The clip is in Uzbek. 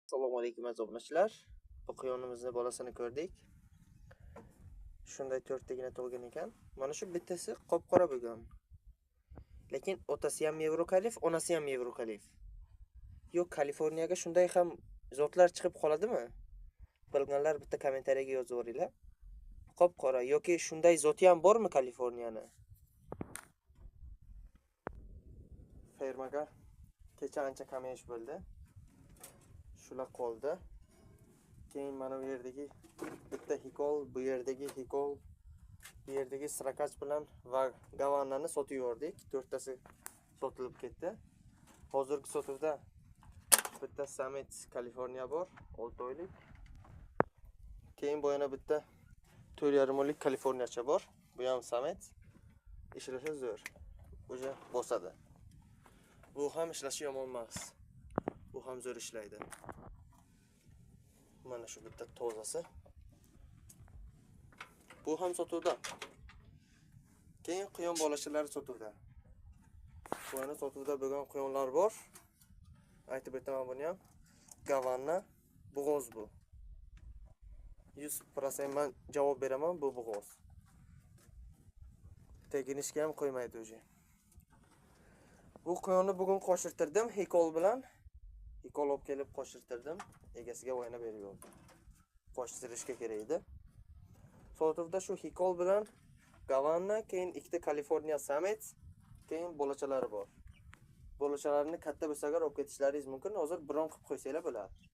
Assalomu alaykum aziz obunachilar. Bu quyonimizni bolasini ko'rdik. Shunday 4 tagina tug'ilgan ekan. Mana shu bittasi qop-qora bo'lgan. Lekin otasi ham yevrokalif, onasi ham yevrokalif. Yo'q, Kaliforniyaga shunday ham zotlar chiqib qoladimi? Bilganlar bitta kommentariyaga yozib yuboringlar. Qop-qora yoki shunday zoti ham bormi Kaliforniyani? Fermaga kecha ancha kamesh bo'ldi. Shular qoldi. Keyin mana bu yerdagi bitta hikol, bu yerdagi hikol, bu yerdagi srakach bilan va gavannani sotib yubordik. 4tasi sotilib ketdi. Hozirgi sotuvda bitta Summit Kaliforniya bor, 6 oylik. Keyin bu yana bitta 4,5 oylik Kaliforniyacha bor. Bu ham Summit. Ishlashi zo'r. O'sha bosadi. Bu ham ishlashi yomon emas. Bu ham zo'r ishlaydi. Mana shu bitta tozasi. Bu ham sotuvda. Keyin quyon bolashalari sotuvda. Bu yana sotuvda bo'lgan quyonlar bor. Aytib o'taman buni ham. Gavanna, bo'g'oz bu. 100% men javob beraman, bu bo'g'oz. Teginishga ham qo'ymaydi o'zi. Bu quyonni bugun qo'shirtirdim hikol bilan. Hikol olib kelib qo'shirtirdim. Egasiga o'yna berib yubordim. Qo'shtirishga kerak edi. Sotuvda shu hikol bilan Gavanna, keyin ikkita Kaliforniya Summit, keyin bolachalari bor. Bolachalarini katta bo'lsaga olib ketishlaringiz mumkin. Hozir bron qilib qo'ysanglar bo'ladi.